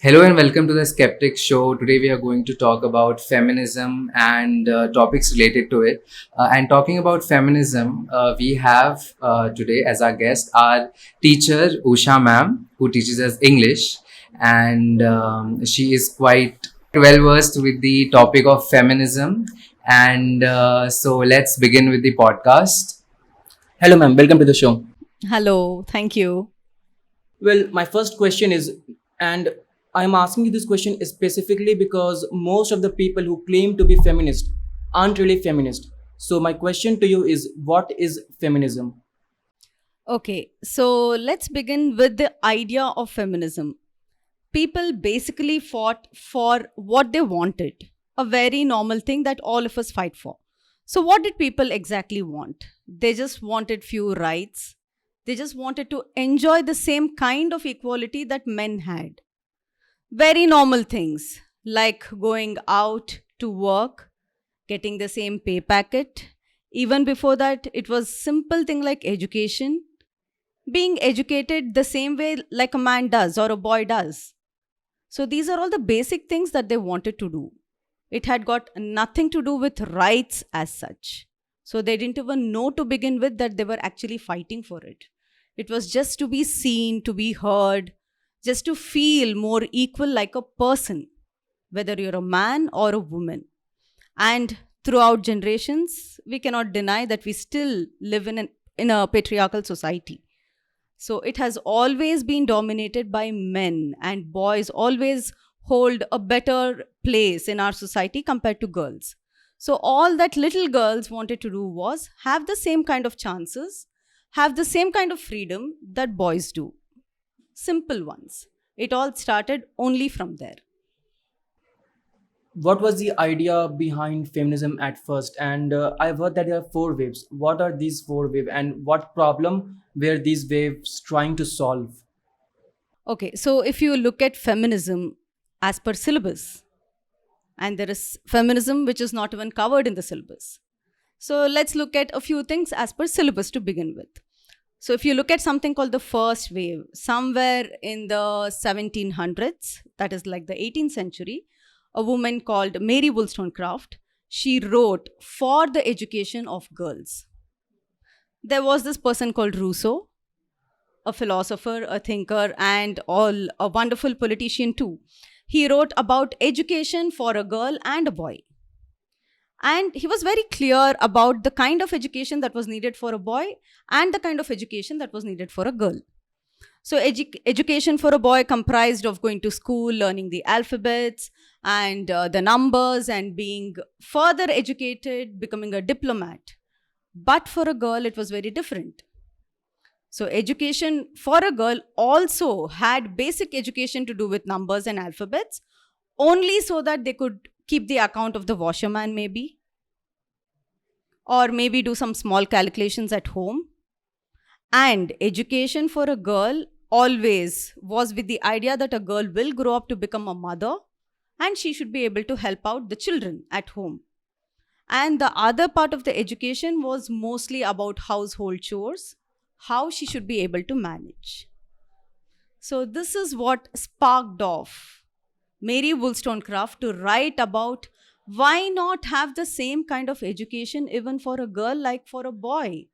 Hello and welcome to the Skeptic Show. Today we are going to talk about feminism and topics related to it. And talking about feminism, we have today as our guest our teacher Usha ma'am, who teaches us English, and she is quite well versed with the topic of feminism. And so let's begin with the podcast. Hello, ma'am. Welcome to the show. Hello, thank you. Well, my first question is, and I'm asking you this question specifically because most of the people who claim to be feminist aren't really feminist. So, my question to you is, what is feminism? Okay, so let's begin with the idea of feminism. People basically fought for what they wanted, a very normal thing that all of us fight for. So, what did people exactly want? They just wanted few rights. They just wanted to enjoy the same kind of equality that men had. Very normal things like going out to work, getting the same pay packet. Even before that, it was simple thing like education, being educated the same way like a man does or a boy does. So these are all the basic things that they wanted to do. It had got nothing to do with rights as such. So they didn't even know to begin with that they were actually fighting for it. It was just to be seen, to be heard, just to feel more equal like a person, whether you're a man or a woman. And throughout generations, we cannot deny that we still live in a patriarchal society. So it has always been dominated by men, and boys always hold a better place in our society compared to girls. So all that little girls wanted to do was have the same kind of chances, have the same kind of freedom that boys do. Simple ones. It all started only from there. What was the idea behind feminism at first? And I've heard that there are four waves. What are these four waves, and what problem were these waves trying to solve? Okay, so if you look at feminism as per syllabus, and there is feminism which is not even covered in the syllabus. So let's look at a few things as per syllabus to begin with. So if you look at something called the first wave, somewhere in the 1700s, that is like the 18th century, a woman called Mary Wollstonecraft, she wrote for the education of girls. There was this person called Rousseau, a philosopher, a thinker, and all a wonderful politician too. He wrote about education for a girl and a boy. And he was very clear about the kind of education that was needed for a boy and the kind of education that was needed for a girl. So, education for a boy comprised of going to school, learning the alphabets and the numbers, and being further educated, becoming a diplomat. But for a girl, it was very different. So, education for a girl also had basic education to do with numbers and alphabets, only so that they could keep the account of the washerman, maybe, or maybe do some small calculations at home. And education for a girl always was with the idea that a girl will grow up to become a mother and she should be able to help out the children at home. And the other part of the education was mostly about household chores, how she should be able to manage. So, this is what sparked off Mary Wollstonecraft to write about why not have the same kind of education even for a girl like for a boy?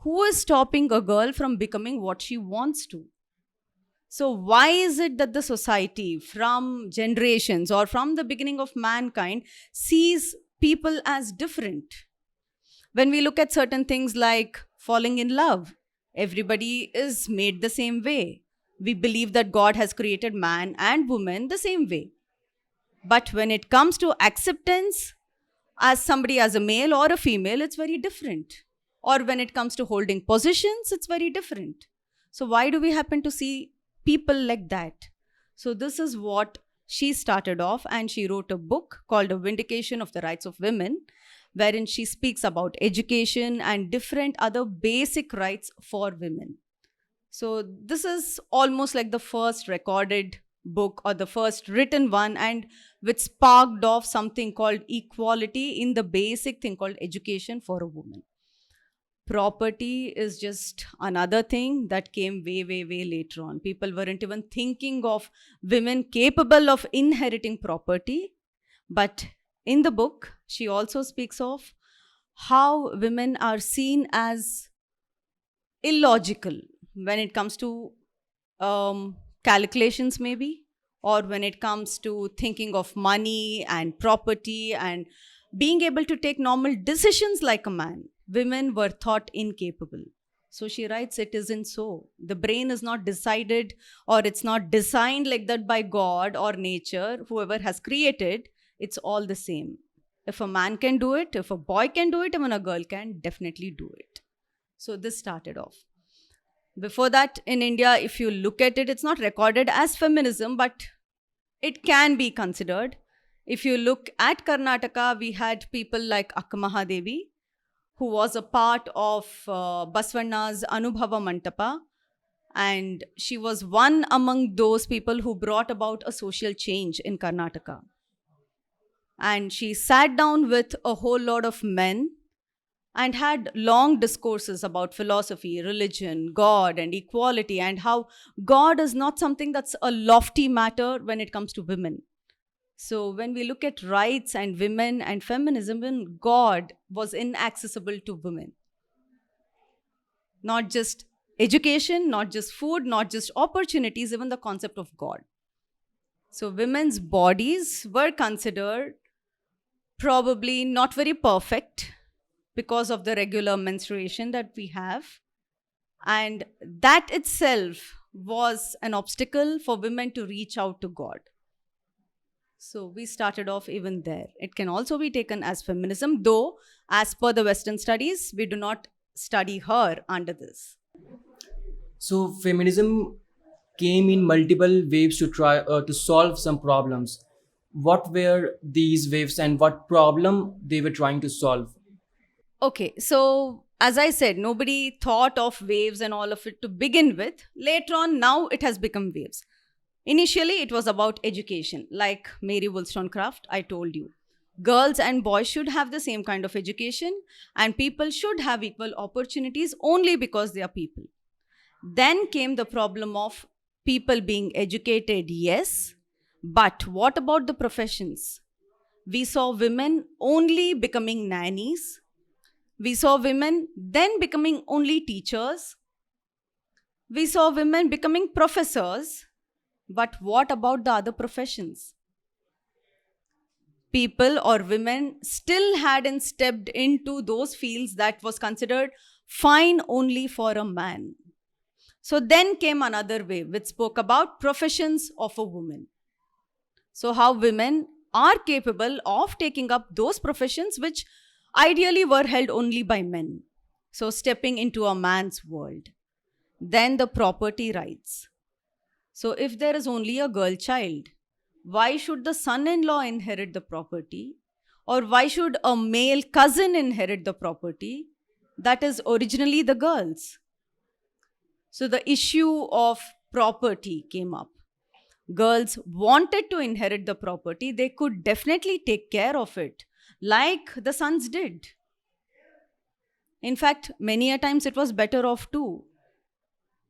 Who is stopping a girl from becoming what she wants to? So, why is it that the society from generations or from the beginning of mankind sees people as different? When we look at certain things like falling in love, everybody is made the same way. We believe that God has created man and woman the same way. But when it comes to acceptance as somebody as a male or a female, it's very different. Or when it comes to holding positions, it's very different. So, why do we happen to see people like that? So, this is what she started off, and she wrote a book called A Vindication of the Rights of Women, wherein she speaks about education and different other basic rights for women. So, this is almost like the first recorded book or the first written one, and which sparked off something called equality in the basic thing called education for a woman. property is just another thing that came way, way, way later on. People weren't even thinking of women capable of inheriting property. But in the book, she also speaks of how women are seen as illogical when it comes to calculations, maybe, or when it comes to thinking of money and property and being able to take normal decisions like a man. Women were thought incapable. So she writes, it isn't so. The brain is not decided or it's not designed like that by God or nature, whoever has created. It's all the same. If a man can do it, if a boy can do it, even a girl can definitely do it. So this started off. Before that, in India, if you look at it, it's not recorded as feminism, but it can be considered. If you look at Karnataka, we had people like Akkamaha Devi, who was a part of Basvanna's Anubhava Mantapa. And she was one among those people who brought about a social change in Karnataka. And she sat down with a whole lot of men and had long discourses about philosophy, religion, God, and equality, and how God is not something that's a lofty matter when it comes to women. So when we look at rights and women and feminism, then God was inaccessible to women. Not just education, not just food, not just opportunities, even the concept of God. So women's bodies were considered probably not very perfect because of the regular menstruation that we have. And that itself was an obstacle for women to reach out to God. So we started off even there. It can also be taken as feminism, though as per the Western studies, we do not study her under this. So feminism came in multiple waves to try to solve some problems. What were these waves and what problem they were trying to solve? Okay, so as I said, nobody thought of waves and all of it to begin with. Later on, now it has become waves. Initially, it was about education, like Mary Wollstonecraft, I told you. Girls and boys should have the same kind of education, and people should have equal opportunities only because they are people. Then came the problem of people being educated, yes, but what about the professions? We saw women only becoming nannies. We saw women then becoming only teachers. We saw women becoming professors. But what about the other professions? People or women still hadn't stepped into those fields that was considered fine only for a man. So then came another wave which spoke about professions of a woman. So how women are capable of taking up those professions which ideally were held only by men. So stepping into a man's world. Then the property rights. So if there is only a girl child, why should the son-in-law inherit the property? Or why should a male cousin inherit the property that is originally the girl's? So the issue of property came up. Girls wanted to inherit the property. They could definitely take care of it, like the sons did. In fact, many a times it was better off too,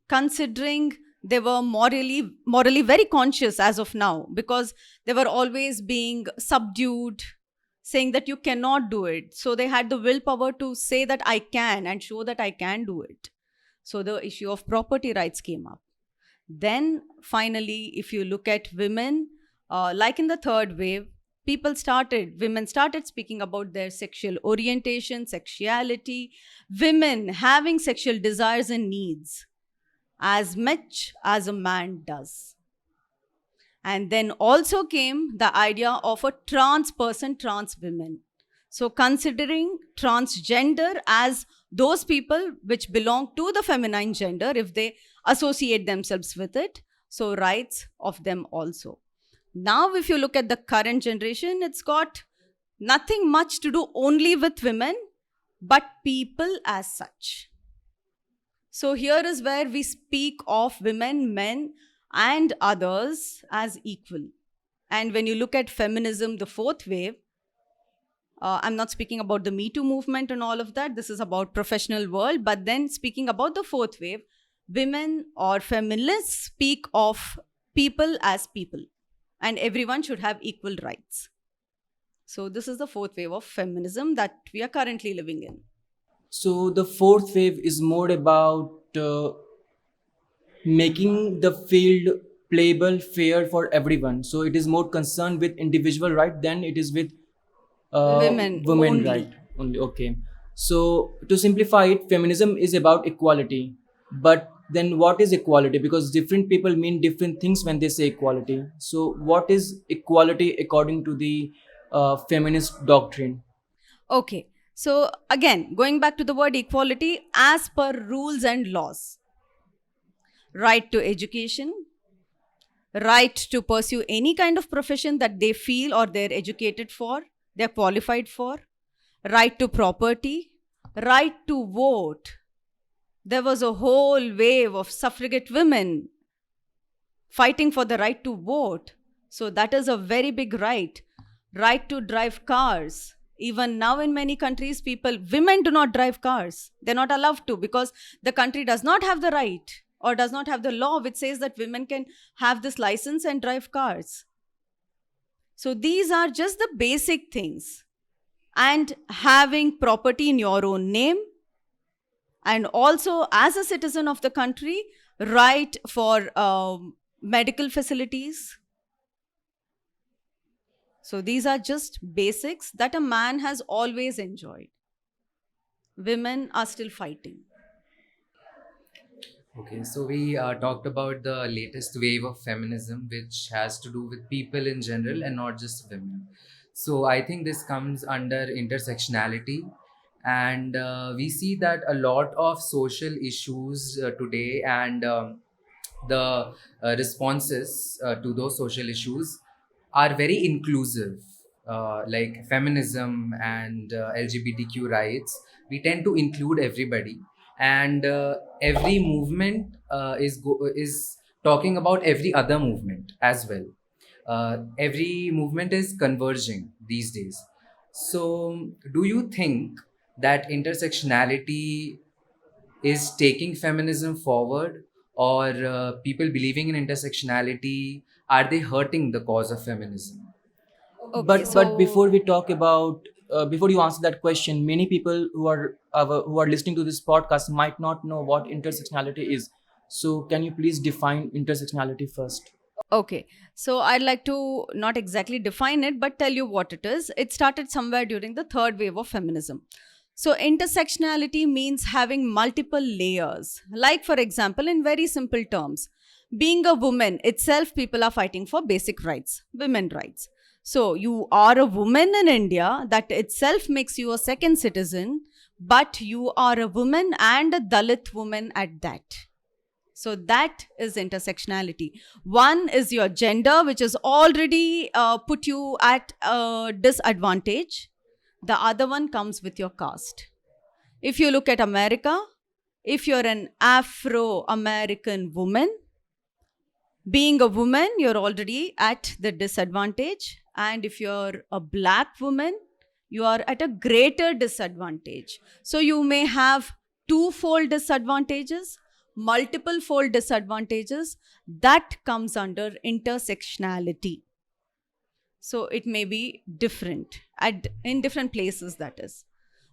considering they were morally very conscious as of now, because they were always being subdued, saying that you cannot do it. So they had the willpower to say that I can and show that I can do it. So the issue of property rights came up. Then finally, if you look at women, like in the third wave, women started speaking about their sexual orientation, sexuality, women having sexual desires and needs as much as a man does. And then also came the idea of a trans person, trans women. So considering transgender as those people which belong to the feminine gender, if they associate themselves with it, so rights of them also. Now, if you look at the current generation, it's got nothing much to do only with women, but people as such. So here is where we speak of women, men, and others as equal. And when you look at feminism, the fourth wave, I'm not speaking about the Me Too movement and all of that. This is about professional world. But then speaking about the fourth wave, women or feminists speak of people as people, and everyone should have equal rights. So this is the fourth wave of feminism that we are currently living in. So the fourth wave is more about making the field playable, fair for everyone. So it is more concerned with individual right than it is with Women women only. right only. Okay. So to simplify it, feminism is about equality. But then what is equality? Because different people mean different things when they say equality. So what is equality according to the feminist doctrine? Okay. So again, going back to the word equality, as per rules and laws, right to education, right to pursue any kind of profession that they feel or they're educated for, they're qualified for, right to property, right to vote. There was a whole wave of suffragette women fighting for the right to vote. So that is a very big right. Right to drive cars. Even now in many countries, women do not drive cars. They're not allowed to because the country does not have the right or does not have the law which says that women can have this license and drive cars. So these are just the basic things. And having property in your own name, and also as a citizen of the country, right for medical facilities. So these are just basics that a man has always enjoyed. Women are still fighting. Okay, so we talked about the latest wave of feminism, which has to do with people in general and not just women. So I think this comes under intersectionality, and we see that a lot of social issues today and the responses to those social issues are very inclusive, like feminism and LGBTQ rights. We tend to include everybody, and every movement is talking about every other movement as well. Every movement is converging these days. So, do you think that intersectionality is taking feminism forward, or people believing in intersectionality, are they hurting the cause of feminism? Okay, But so before we talk about before you answer that question, many people who are listening to this podcast might not know what intersectionality is. So can you please define intersectionality first? okay, so I'd like to not exactly define it, but tell you what it is. It started somewhere during the third wave of feminism. So, intersectionality means having multiple layers. Like, for example, in very simple terms, being a woman itself, people are fighting for basic rights, women rights. So, you are a woman in India, that itself makes you a second citizen, but you are a woman and a Dalit woman at that. So that is intersectionality. One is your gender, which is already put you at a disadvantage. The other one comes with your caste. If you look at America, if you're an Afro American woman, being a woman, you're already at the disadvantage. And if you're a black woman, you are at a greater disadvantage. So you may have twofold disadvantages, multiple fold disadvantages. That comes under intersectionality. So it may be different in different places, that is.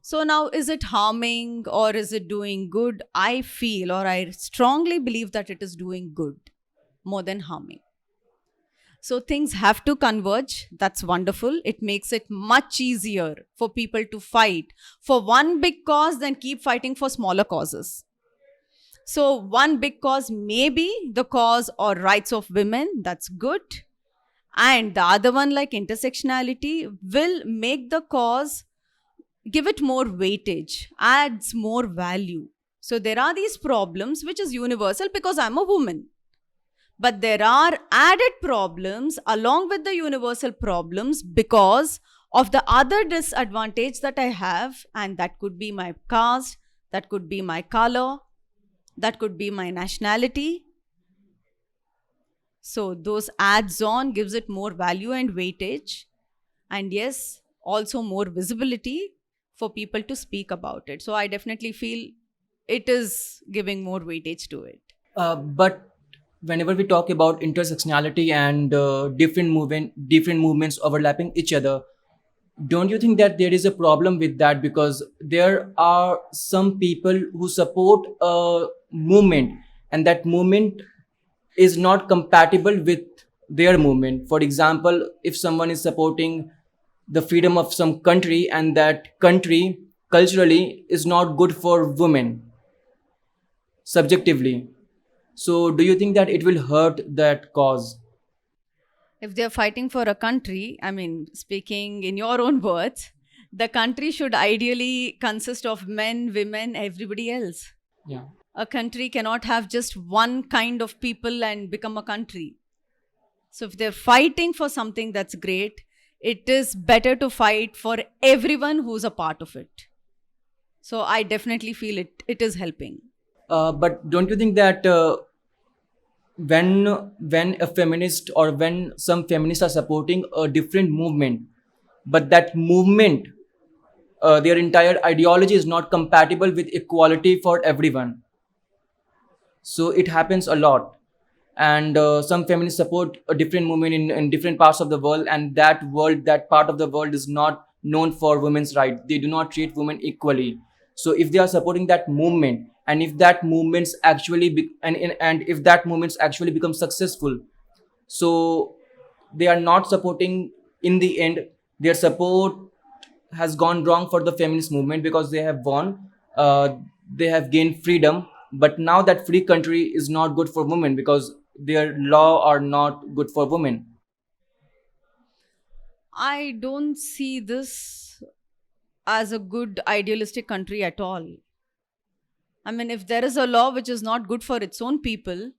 So now, is it harming or is it doing good? I feel, or I strongly believe that it is doing good more than harming. So things have to converge. That's wonderful. It makes it much easier for people to fight for one big cause than keep fighting for smaller causes. So one big cause may be the cause or rights of women. That's good. And the other one, like intersectionality, will make the cause, give it more weightage, adds more value. So there are these problems which is universal because I'm a woman. But there are added problems along with the universal problems because of the other disadvantage that I have, and that could be my caste, that could be my color, that could be my nationality. So those adds on gives it more value and weightage. And yes, also more visibility for people to speak about it. So I definitely feel it is giving more weightage to it. But whenever we talk about intersectionality and different movements overlapping each other, don't you think that there is a problem with that? Because there are some people who support a movement, and that movement is not compatible with their movement. For example, if someone is supporting the freedom of some country, and that country culturally is not good for women subjectively, so do you think that it will hurt that cause? If they're fighting for a country, I mean, speaking in your own words, the country should ideally consist of men, women, everybody else. Yeah. A country cannot have just one kind of people and become a country. So if they're fighting for something that's great, it is better to fight for everyone who's a part of it. So I definitely feel it is helping. But don't you think that when a feminist or when some feminists are supporting a different movement, but that movement, their entire ideology is not compatible with equality for everyone, so it happens a lot. And some feminists support a different movement in different parts of the world, and that part of the world is not known for women's rights. They do not treat women equally. So if they are supporting that movement, and if that movements actually and if that movements actually become successful, so they are not supporting, in the end their support has gone wrong for the feminist movement, because they have won, they have gained freedom, but now that free country is not good for women because their law are not good for women. I don't see this as a good idealistic country at all. I mean, if there is a law which is not good for its own people,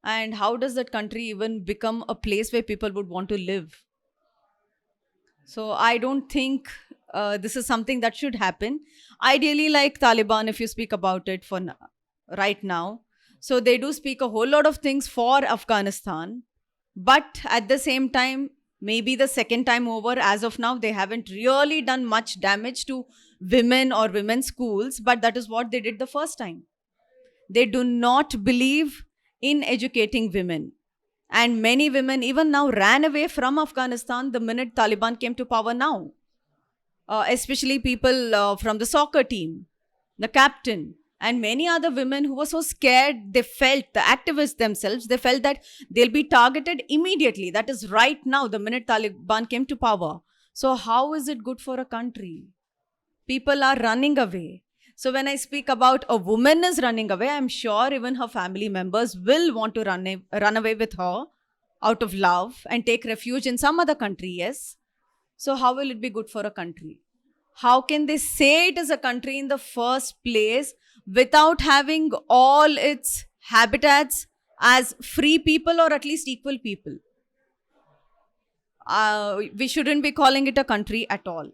and how does that country even become a place where people would want to live? So I don't think this is something that should happen. Ideally, like Taliban, if you speak about it for right now, so they do speak a whole lot of things for Afghanistan, but at the same time, maybe the second time over, as of now, they haven't really done much damage to women or women's schools, but that is what they did the first time. They do not believe in educating women. And many women even now ran away from Afghanistan the minute Taliban came to power now. Especially people from the soccer team, the captain, and many other women who were so scared. They felt, the activists themselves, they felt that they'll be targeted immediately. That is right now, the minute Taliban came to power. So how is it good for a country? People are running away. So when I speak about a woman is running away, I'm sure even her family members will want to run away with her out of love and take refuge in some other country, yes. So how will it be good for a country? How can they say it is a country in the first place without having all its habitats as free people or at least equal people? We shouldn't be calling it a country at all.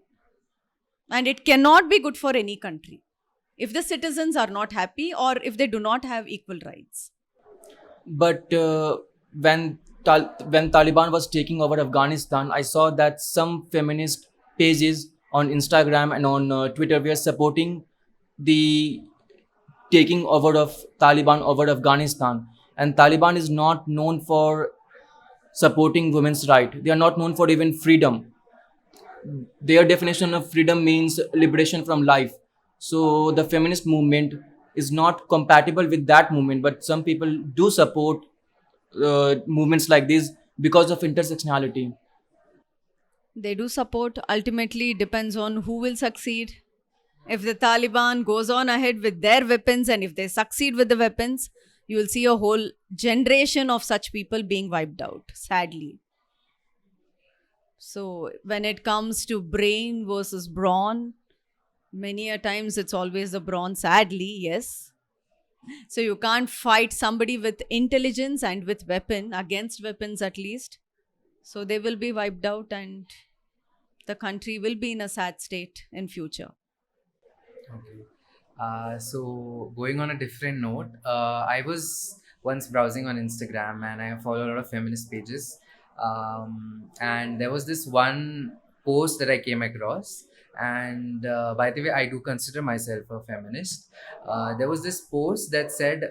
And it cannot be good for any country if the citizens are not happy or if they do not have equal rights. But when Taliban was taking over Afghanistan, I saw that some feminist pages on Instagram and on Twitter were supporting the taking over of Taliban over Afghanistan. And Taliban is not known for supporting women's right. They are not known for even freedom. Their definition of freedom means liberation from life. So the feminist movement is not compatible with that movement, but some people do support movements like this because of intersectionality. They do support. Ultimately, depends on who will succeed. If the Taliban goes on ahead with their weapons and if they succeed with the weapons, you will see a whole generation of such people being wiped out, sadly. So when it comes to brain versus brawn, many a times it's always the brawn, sadly, yes. So you can't fight somebody with intelligence and with weapon, against weapons at least. So they will be wiped out and the country will be in a sad state in future. Okay. So going on a different note, I was once browsing on Instagram and I follow a lot of feminist pages. And there was this one post that I came across. And by the way, I do consider myself a feminist. There was this post that said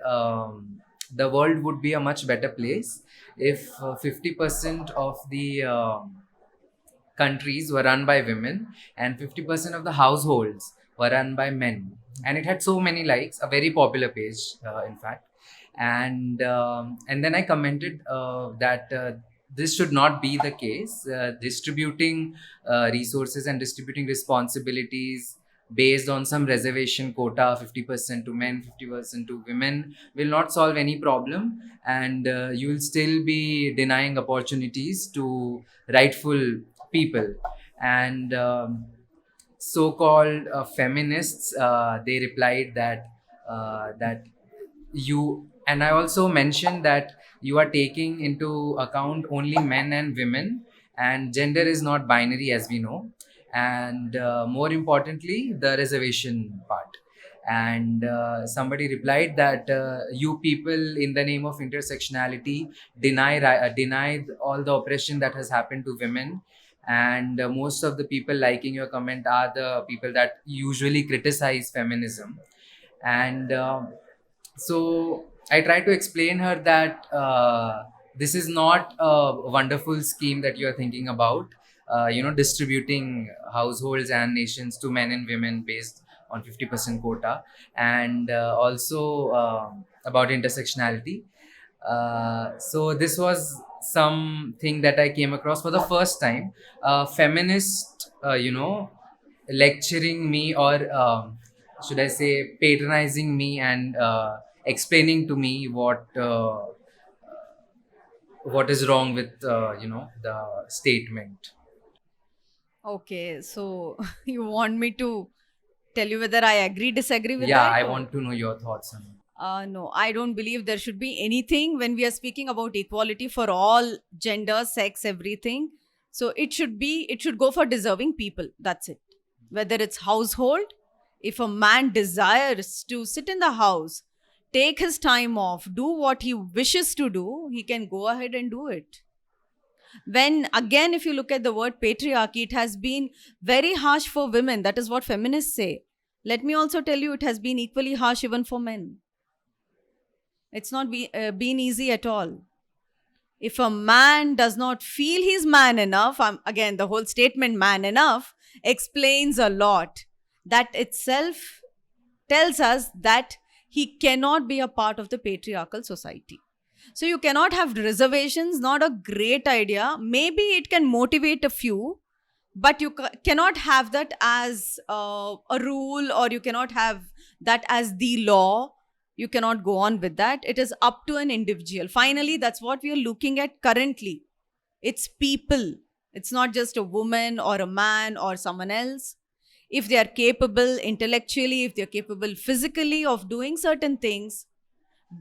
the world would be a much better place if 50% of the countries were run by women and 50% of the households were run by men. And it had so many likes, a very popular page, in fact. And then I commented that this should not be the case. Distributing resources and distributing responsibilities based on some reservation quota, 50% to men, 50% to women, will not solve any problem, and you will still be denying opportunities to rightful people. And so-called feminists, they replied that you, and I also mentioned that you are taking into account only men and women, and gender is not binary, as we know. And more importantly, the reservation part. And somebody replied that you people, in the name of intersectionality, deny all the oppression that has happened to women. And most of the people liking your comment are the people that usually criticize feminism. And so I try to explain her that this is not a wonderful scheme that you are thinking about, distributing households and nations to men and women based on 50% quota. And also about intersectionality. So this was something that I came across for the first time. Feminist, lecturing me, or should I say patronizing me, and explaining to me what is wrong with the statement. Okay, so you want me to tell you whether I agree, disagree with Yeah, that? I or- want to know your thoughts on it. No, I don't believe there should be anything when we are speaking about equality for all gender, sex, everything. So it should go for deserving people. That's it. Whether it's household, if a man desires to sit in the house, take his time off, do what he wishes to do, he can go ahead and do it. When again, if you look at the word patriarchy, it has been very harsh for women. That is what feminists say. Let me also tell you, it has been equally harsh even for men. It's not been easy at all. If a man does not feel he's man enough, again, the whole statement man enough explains a lot. That itself tells us that he cannot be a part of the patriarchal society. So you cannot have reservations, not a great idea. Maybe it can motivate a few, but you cannot have that as a rule, or you cannot have that as the law. You cannot go on with that. It is up to an individual. Finally, that's what we are looking at currently. It's people. It's not just a woman or a man or someone else. If they are capable intellectually, if they're capable physically of doing certain things,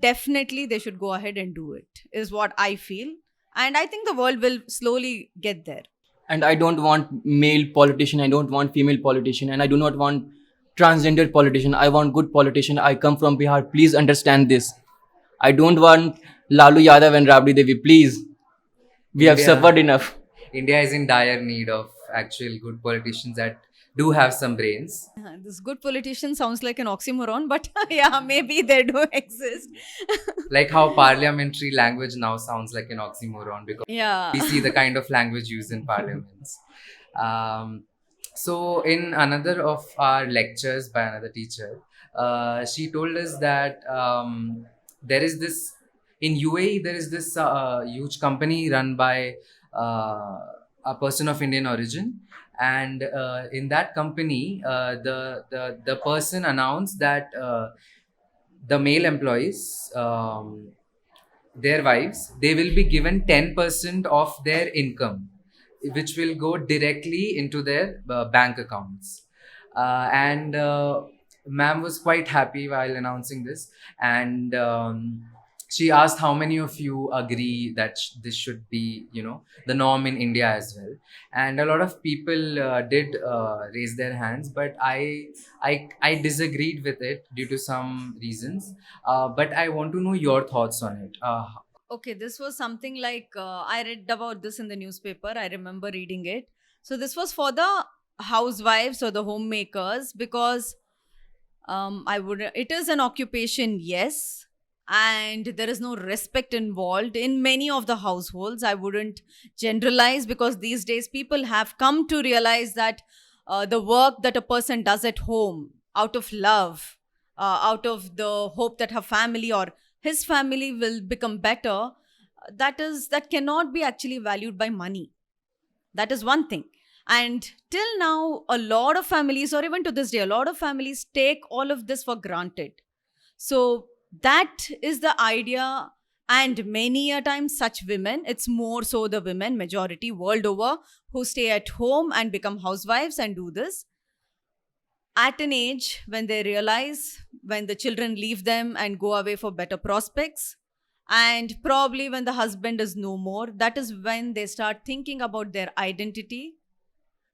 definitely they should go ahead and do it, is what I feel. And I think the world will slowly get there. And I don't want male politician, I don't want female politician, and I do not want transgender politician. I want good politician. I come from Bihar. Please understand this. I don't want Lalu Yadav and Rabdi Devi. Please. We have India- suffered enough. India is in dire need of actual good politicians that do have some brains. This good politician sounds like an oxymoron, but yeah, maybe they do exist. Like how parliamentary language now sounds like an oxymoron, because Yeah. we see the kind of language used in parliaments. So in another of our lectures by another teacher, she told us that there is this, in UAE, there is this huge company run by a person of Indian origin. And in that company, the person announced that the male employees, their wives, they will be given 10% of their income, which will go directly into their bank accounts. And ma'am was quite happy while announcing this. And she asked how many of you agree that this should be, the norm in India as well. And a lot of people did raise their hands, but I disagreed with it due to some reasons. But I want to know your thoughts on it. Okay, this was something like I read about this in the newspaper. I remember reading it. So this was for the housewives or the homemakers, because I would. It is an occupation, yes, and there is no respect involved in many of the households. I wouldn't generalize, because these days people have come to realize that the work that a person does at home out of love, out of the hope that her family or his family will become better, that cannot be actually valued by money. That is one thing. And till now, a lot of families, or even to this day, a lot of families take all of this for granted. So that is the idea. And many a time, such women, it's more so the women, majority world over, who stay at home and become housewives and do this at an age when they realize, when the children leave them and go away for better prospects, and probably when the husband is no more, that is when they start thinking about their identity.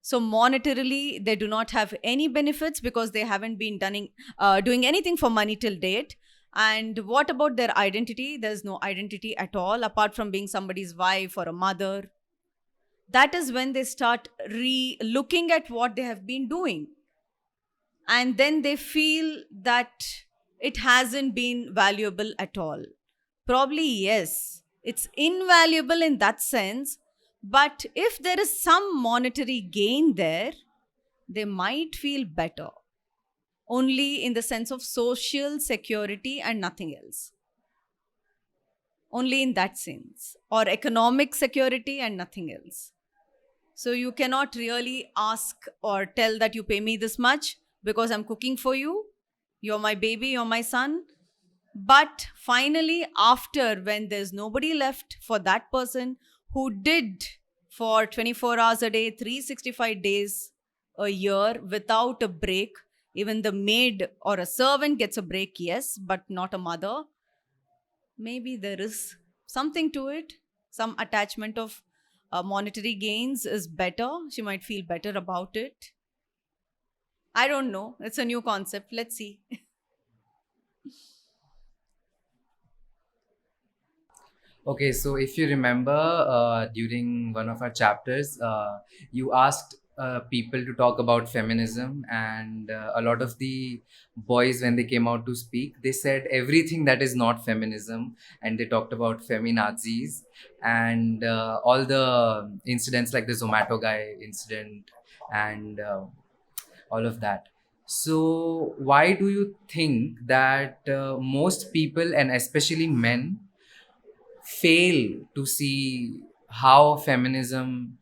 So monetarily, they do not have any benefits because they haven't been doing anything for money till date. And what about their identity? There's no identity at all apart from being somebody's wife or a mother. That is when they start looking at what they have been doing, and then they feel that it hasn't been valuable at all. Probably, yes, it's invaluable in that sense, but if there is some monetary gain there, they might feel better. Only in the sense of social security and nothing else. Only in that sense. Or economic security and nothing else. So you cannot really ask or tell that you pay me this much because I'm cooking for you. You're my baby, you're my son. But finally, after, when there's nobody left for that person who did for 24 hours a day, 365 days a year without a break, even the maid or a servant gets a break, yes, but not a mother. Maybe there is something to it. Some attachment of monetary gains is better. She might feel better about it. I don't know. It's a new concept. Let's see. Okay, so if you remember, during one of our chapters, you asked people to talk about feminism, and a lot of the boys, when they came out to speak, they said everything that is not feminism, and they talked about feminazis and all the incidents like the Zomato guy incident and all of that. So, why do you think that most people, and especially men, fail to see how feminism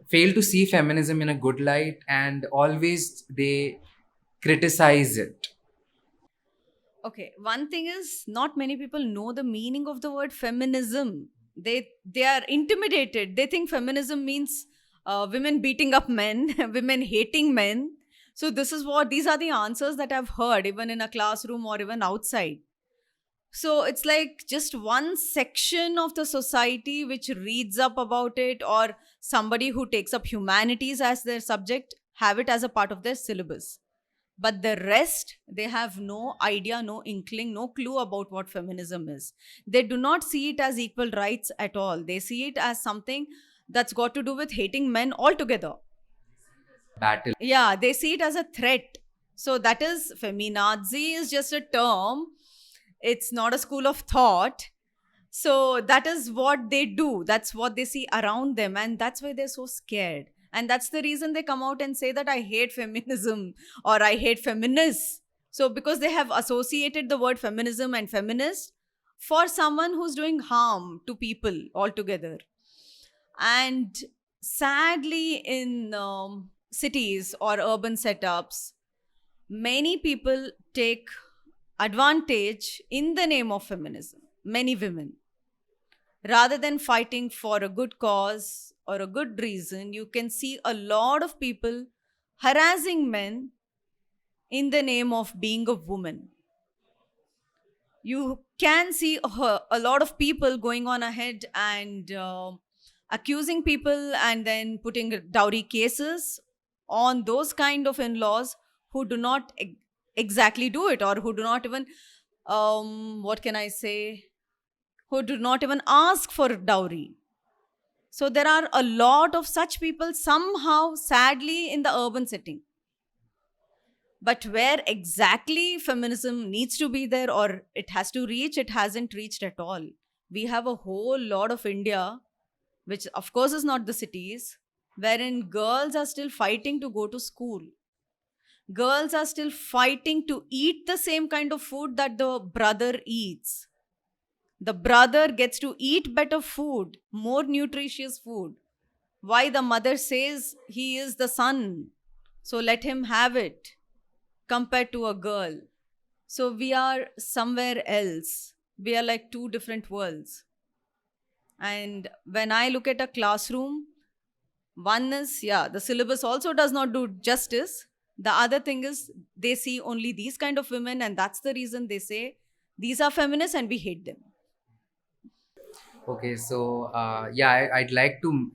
fail to see feminism in a good light, and always they criticize it? Okay, one thing is, not many people know the meaning of the word feminism. They are intimidated. They think feminism means women beating up men, women hating men. So these are the answers that I've heard even in a classroom or even outside. So it's like just one section of the society which reads up about it, or somebody who takes up humanities as their subject have it as a part of their syllabus. But the rest, they have no idea, no inkling, no clue about what feminism is. They do not see it as equal rights at all. They see it as something that's got to do with hating men altogether. Battle. Yeah, they see it as a threat. So that is, feminazi is just a term. It's not a school of thought. So that is what they do. That's what they see around them. And that's why they're so scared. And that's the reason they come out and say that I hate feminism or I hate feminists. So because they have associated the word feminism and feminist for someone who's doing harm to people altogether. And sadly, in cities or urban setups, many people take advantage in the name of feminism. Many women, rather than fighting for a good cause or a good reason, you can see a lot of people harassing men in the name of being a woman. You can see a lot of people going on ahead and accusing people and then putting dowry cases on those kind of in-laws who do not exactly do it, or who do not even what can I say, who do not even ask for dowry. So there are a lot of such people somehow, sadly, in the urban setting. But where exactly feminism needs to be there or it has to reach, it hasn't reached at all. We have a whole lot of India, which of course is not the cities, wherein girls are still fighting to go to school. Girls are still fighting to eat the same kind of food that the brother eats. The brother gets to eat better food, more nutritious food. Why the mother says he is the son, so let him have it, compared to a girl. So we are somewhere else. We are like two different worlds. And when I look at a classroom, one is, yeah, the syllabus also does not do justice. The other thing is, they see only these kind of women, and that's the reason they say these are feminists and we hate them. Okay, so I'd like to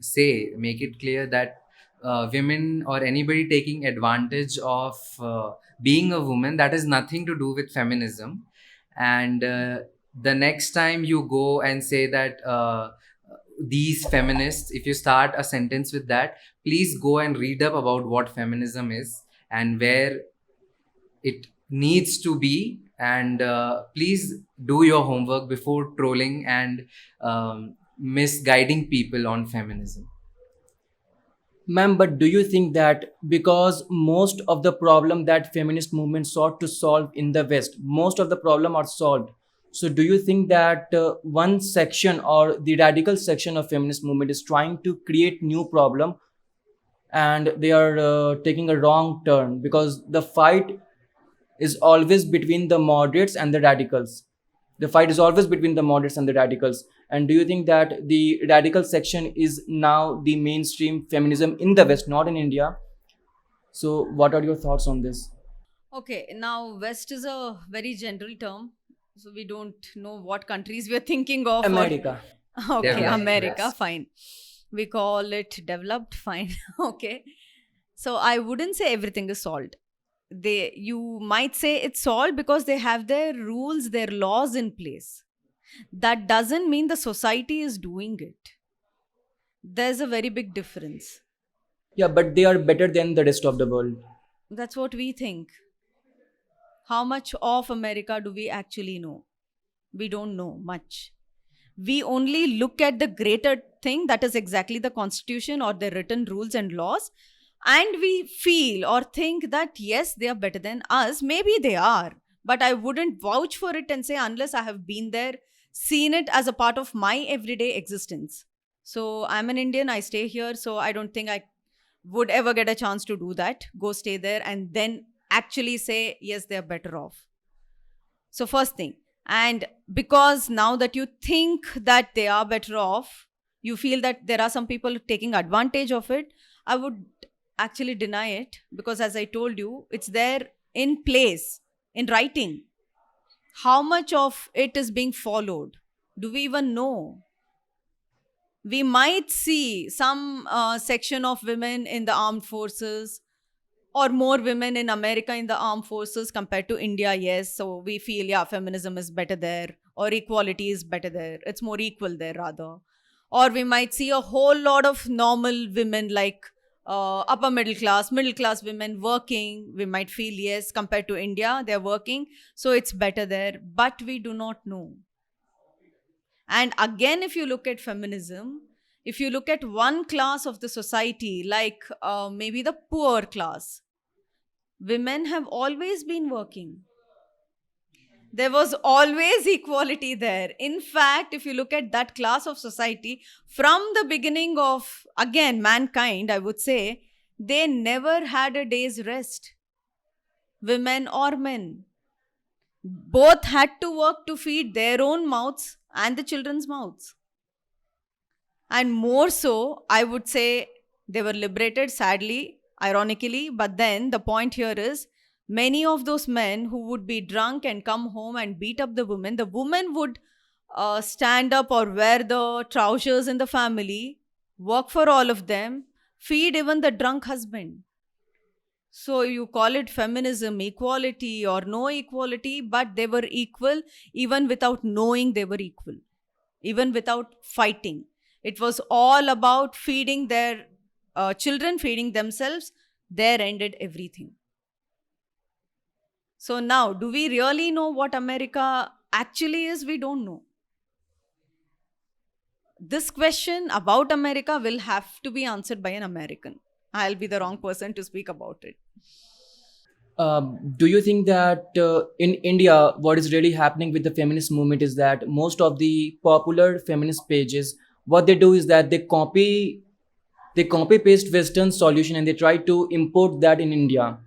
make it clear that women or anybody taking advantage of being a woman, that has nothing to do with feminism. And the next time you go and say that these feminists, if you start a sentence with that, please go and read up about what feminism is and where it needs to be, and please do your homework before trolling and misguiding people on feminism. Ma'am, but do you think that because most of the problem that feminist movement sought to solve in the West, most of the problem are solved. So do you think that one section or the radical section of feminist movement is trying to create new problem and they are taking a wrong turn because the fight is always between the moderates and the radicals. The fight is always between the moderates and the radicals. And do you think that the radical section is now the mainstream feminism in the West, not in India? So, what are your thoughts on this? Okay, now West is a very general term. So we don't know what countries we're thinking of. America. Okay, Developed, America, yes. fine. We call it developed, fine. Okay. So I wouldn't say everything is solved. You might say it's solved because they have their rules, their laws in place. That doesn't mean the society is doing it. There's a very big difference. Yeah, but they are better than the rest of the world. That's what we think. How much of America do we actually know? We don't know much. We only look at the greater thing, that is exactly the constitution or the written rules and laws, and we feel or think that yes, they are better than us. Maybe they are, but I wouldn't vouch for it and say unless I have been there, seen it as a part of my everyday existence. So I'm an Indian, I stay here, so I don't think I would ever get a chance to do that, go stay there and then actually say yes, they're better off. So first thing, and because now that you think that they are better off, you feel that there are some people taking advantage of it, I would actually deny it, because as I told you, it's there in place, in writing. How much of it is being followed? Do we even know? We might see some section of women in the armed forces, or more women in America in the armed forces compared to India, yes. So we feel, yeah, feminism is better there, or equality is better there. It's more equal there, rather. Or we might see a whole lot of normal women, like upper middle class women working. We might feel, yes, compared to India, they're working. So it's better there. But we do not know. And again, if you look at feminism, if you look at one class of the society, like maybe the poor class, women have always been working. There was always equality there. In fact, if you look at that class of society, from the beginning of, again, mankind, I would say, they never had a day's rest. Women or men. Both had to work to feed their own mouths and the children's mouths. And more so, I would say, they were liberated, sadly, ironically. But then the point here is, many of those men who would be drunk and come home and beat up the woman would stand up or wear the trousers in the family, work for all of them, feed even the drunk husband. So you call it feminism, equality or no equality, but they were equal even without knowing they were equal, even without fighting. It was all about feeding their children, feeding themselves. There ended everything. So now, do we really know what America actually is? We don't know. This question about America will have to be answered by an American. I'll be the wrong person to speak about it. Do you think that in India, what is really happening with the feminist movement is that most of the popular feminist pages, what they do is that they copy paste Western solution and they try to import that in India.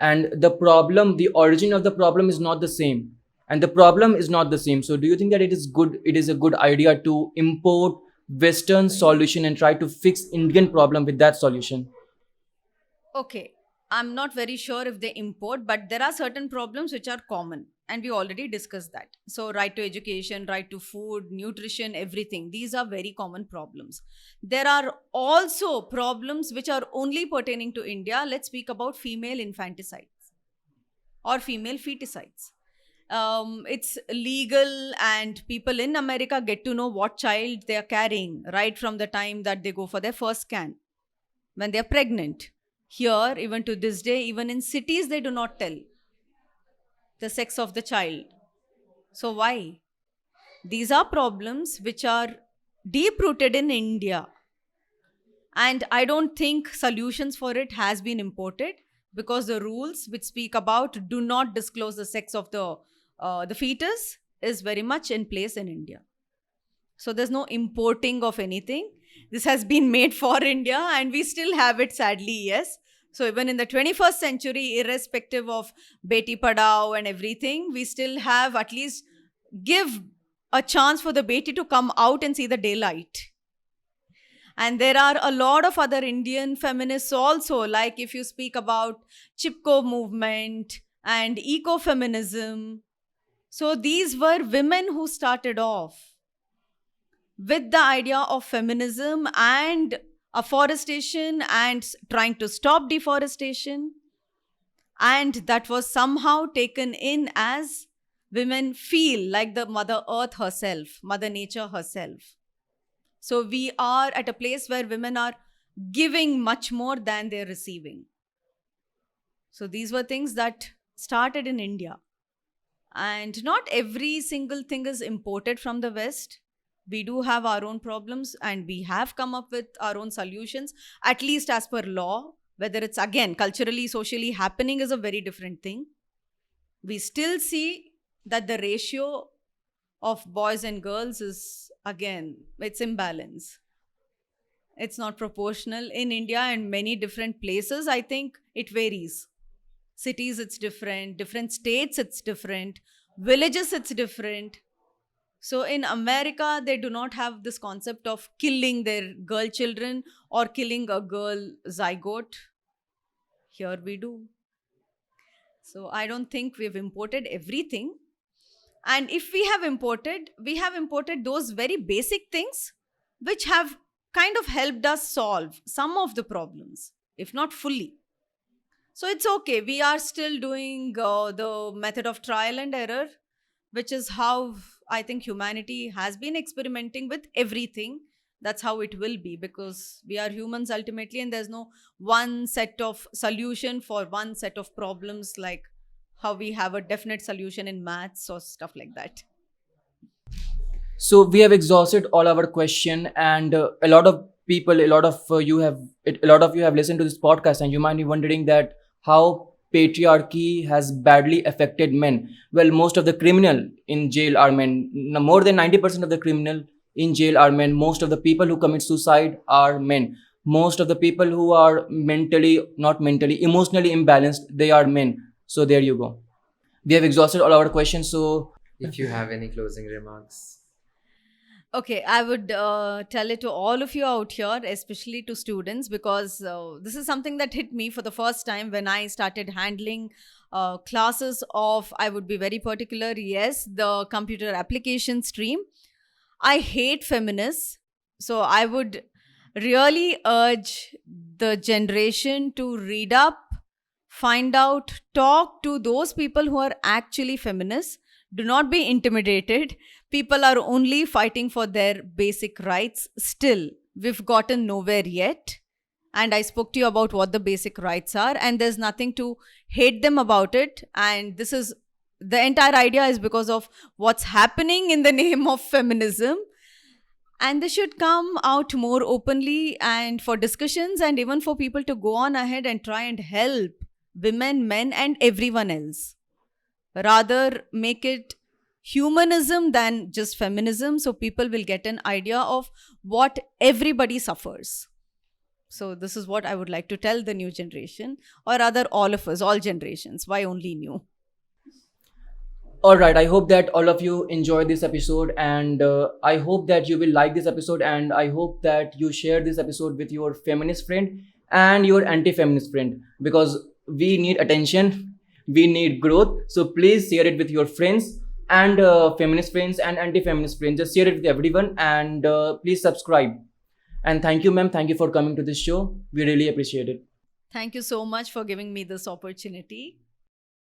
And the origin of the problem is not the same, and the problem is not the same. So, do you think that it is a good idea to import Western solution and try to fix Indian problem with that solution? Okay, I'm not very sure if they import, but there are certain problems which are common, and we already discussed that. So, right to education, right to food, nutrition, everything, these are very common problems. There are also problems which are only pertaining to India. Let's speak about female infanticides or female feticides. It's legal, and people in America get to know what child they are carrying right from the time that they go for their first scan when they are pregnant. Here, even to this day, even in cities, they do not tell the sex of the child. So, why? These are problems which are deep rooted in India. And I don't think solutions for it has been imported, because the rules which speak about do not disclose the sex of the fetus is very much in place in India. So there's no importing of anything. This has been made for India, and we still have it, sadly, yes. So even in the 21st century, irrespective of Beti Padhao and everything, we still have at least give a chance for the Beti to come out and see the daylight. And there are a lot of other Indian feminists also, like if you speak about Chipko movement and ecofeminism. So these were women who started off with the idea of feminism and afforestation and trying to stop deforestation. And that was somehow taken in as women feel like the Mother Earth herself, Mother Nature herself. So we are at a place where women are giving much more than they're receiving. So these were things that started in India. And not every single thing is imported from the West. We do have our own problems, and we have come up with our own solutions, at least as per law. Whether it's again culturally, socially happening is a very different thing. We still see that the ratio of boys and girls is, again, it's imbalance. It's not proportional in India and many different places. I think it varies. Cities, it's different states, it's different, villages, it's different. So in America, they do not have this concept of killing their girl children or killing a girl zygote. Here we do. So I don't think we've imported everything. And if we have imported those very basic things which have kind of helped us solve some of the problems, if not fully. So it's okay. We are still doing the method of trial and error, which is how I think humanity has been experimenting with everything. That's how it will be, because we are humans ultimately, and there's no one set of solution for one set of problems, like how we have a definite solution in maths or stuff like that. So we have exhausted all our question, and a lot of people, a lot of you have listened to this podcast, and you might be wondering that how patriarchy has badly affected men. Well, most of the criminal in jail are men. More than 90% of the criminal in jail are men. Most of the people who commit suicide are men. Most of the people who are emotionally imbalanced, they are men. So there you go. We have exhausted all our questions. So If you have any closing remarks. Okay, I would tell it to all of you out here, especially to students, because this is something that hit me for the first time when I started handling classes of, I would be very particular, yes, the computer application stream. I hate feminists. So I would really urge the generation to read up, find out, talk to those people who are actually feminists. Do not be intimidated. People are only fighting for their basic rights still. We've gotten nowhere yet. And I spoke to you about what the basic rights are, and there's nothing to hate them about it. And this is the entire idea is because of what's happening in the name of feminism. And this should come out more openly and for discussions, and even for people to go on ahead and try and help women, men, and everyone else. Rather, make it humanism than just feminism, so people will get an idea of what everybody suffers. So, this is what I would like to tell the new generation, or rather, all of us, all generations. Why only new? All right, I hope that all of you enjoyed this episode, and I hope that you will like this episode, and I hope that you share this episode with your feminist friend and your anti-feminist friend, because we need attention, we need growth. So please share it with your friends and feminist friends and anti-feminist friends. Just share it with everyone, and please subscribe. And thank you, ma'am. Thank you for coming to this show. We really appreciate it. Thank you so much for giving me this opportunity.